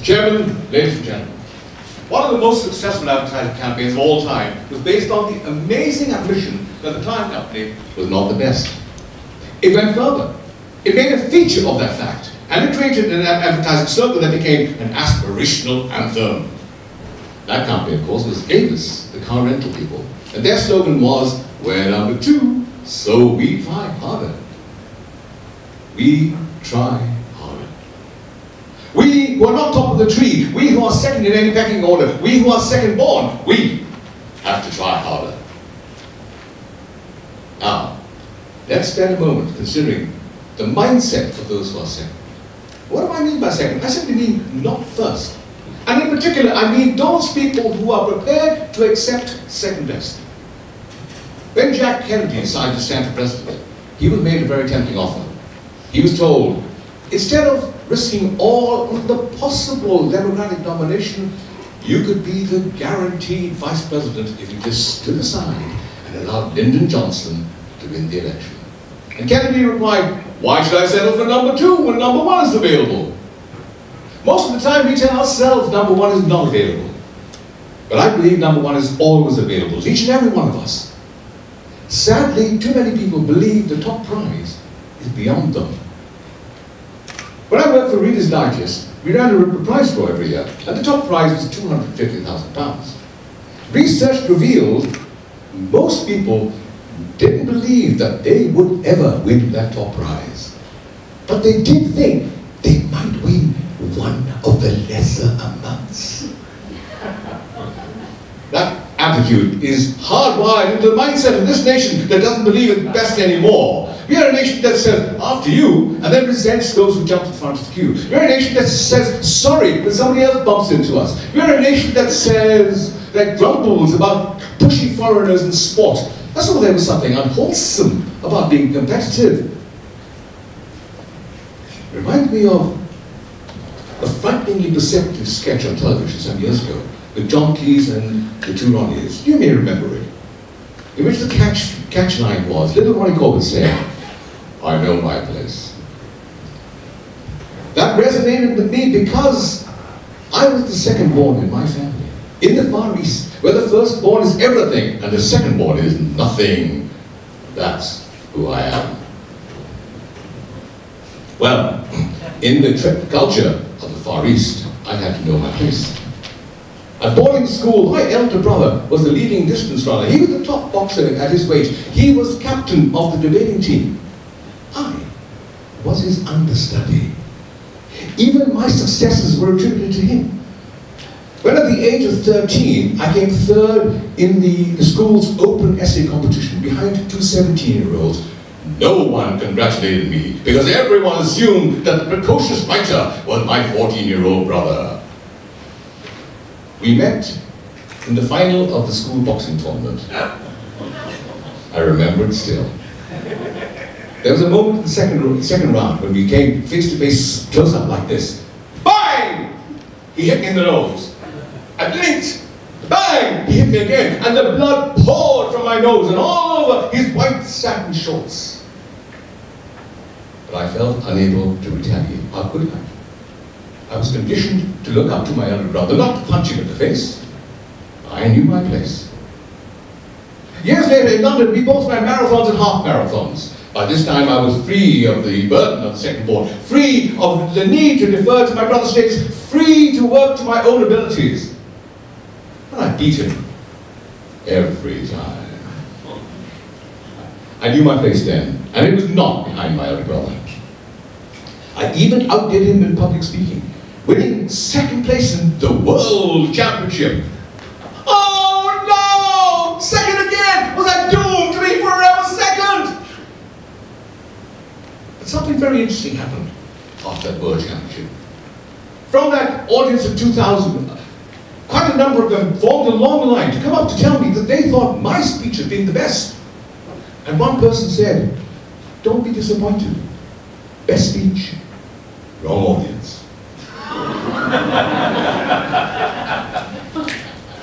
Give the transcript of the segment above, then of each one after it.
Chairman, ladies and gentlemen, one of the most successful advertising campaigns of all time was based on the amazing admission that the Time Company was not the best. It went further. It made a feature of that fact, and it created an advertising slogan that became an aspirational anthem. That company, of course, was Avis, the car rental people, and their slogan was, "We're number 2, so we try harder." We try harder. We who are not top of the tree, we who are second in any pecking order, we who are second born, we have to try harder. Now, let's spend a moment considering the mindset of those who are second. What do I mean by second? I simply mean not first. And in particular, I mean those people who are prepared to accept second best. When Jack Kennedy decided to stand for president, he was made a very tempting offer. He was told, instead of risking all of the possible Democratic nomination, you could be the guaranteed vice president if you just stood aside and allowed Lyndon Johnson to win the election. And Kennedy replied, "Why should I settle for number 2 when number 1 is available?" Most of the time we tell ourselves number 1 is not available. But I believe number 1 is always available to each and every one of us. Sadly, too many people believe the top prize is beyond them. When I worked for Reader's Digest, we ran a prize draw every year, and the top prize was £250,000. Research revealed most people didn't believe that they would ever win that top prize. But they did think they might win one of the lesser amounts. That attitude is hardwired into the mindset of this nation that doesn't believe it's best anymore. We are a nation that says, after you, and then resents those who jump in front of the queue. We are a nation that says, sorry, when somebody else bumps into us. We are a nation that says, that grumbles about pushy foreigners in sport. That's all there was something unwholesome about being competitive. It reminds me of a frighteningly perceptive sketch on television some years ago with John Cleese and the 2 Ronnies. You may remember it. In which the catch line was, little Ronnie Corbett said, "I know my place." That resonated with me because I was the second born in my family. In the Far East, where the firstborn is everything and the secondborn is nothing. That's who I am. Well, in the culture of the Far East, I had to know my place. At boarding school, my elder brother was the leading distance runner. He was the top boxer at his weight. He was captain of the debating team. I was his understudy. Even my successes were attributed to him. When at the age of 13, I came 3rd in the school's open essay competition behind 2 17-year-olds, no one congratulated me because everyone assumed that the precocious writer was my 14-year-old brother. We met in the final of the school boxing tournament. I remember it still. There was a moment in the second round when we came face to face, close up like this. Bang! He hit me in the nose. I blinked. Bang! He hit me again. And the blood poured from my nose and all over his white satin shorts. But I felt unable to retaliate. How could I? I was conditioned to look up to my elder brother, not to punch him in the face. I knew my place. Years later in London, we both ran marathons and half marathons. By this time I was free of the burden of the second born, free of the need to defer to my brother's status, free to work to my own abilities. But I beat him every time. I knew my place then, and it was not behind my elder brother. I even outdid him in public speaking, winning 2nd place in the World Championship. Oh no! 2nd again! Was I doomed to be forever 2nd? But something very interesting happened after that World Championship. From that audience of 2,000, quite a number of them formed a long line to come up to tell me that they thought my speech had been the best. And one person said, "Don't be disappointed. Best speech, wrong audience."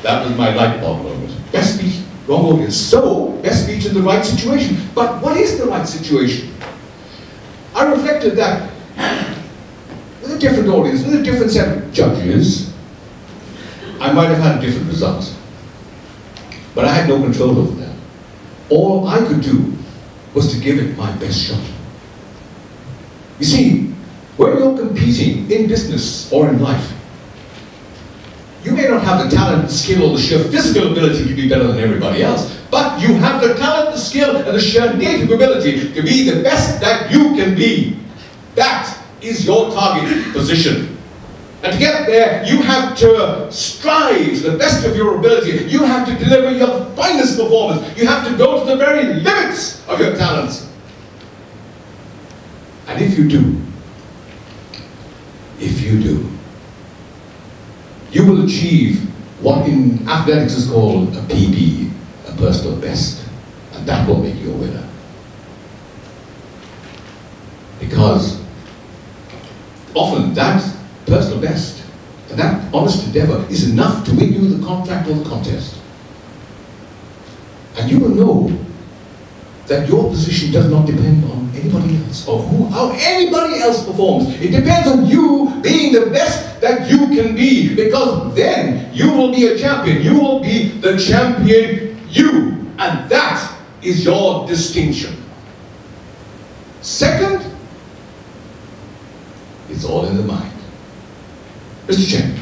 That was my light bulb moment. Best speech, wrong audience. So, best speech in the right situation. But what is the right situation? I reflected that with a different audience, with a different set of judges, I might have had a different result. But I had no control over that. All I could do was to give it my best shot. You see, when you're competing in business or in life, you may not have the talent, the skill, or the sheer physical ability to be better than everybody else, but you have the talent, the skill, and the sheer native ability to be the best that you can be. That is your target position. And to get there, you have to strive to the best of your ability. You have to deliver your finest performance. You have to go to the very limits of your talents. And if you do, you will achieve what in athletics is called a PB, a personal best, and that will make you a winner. Because often that personal best and that honest endeavor is enough to win you the contract or the contest. And you will know that your position does not depend on anybody else or how anybody else performs. It depends on you being the best that you can be, because then you will be a champion. You will be the champion you, and that is your distinction. Second, it's all in the mind. Mr. Chairman.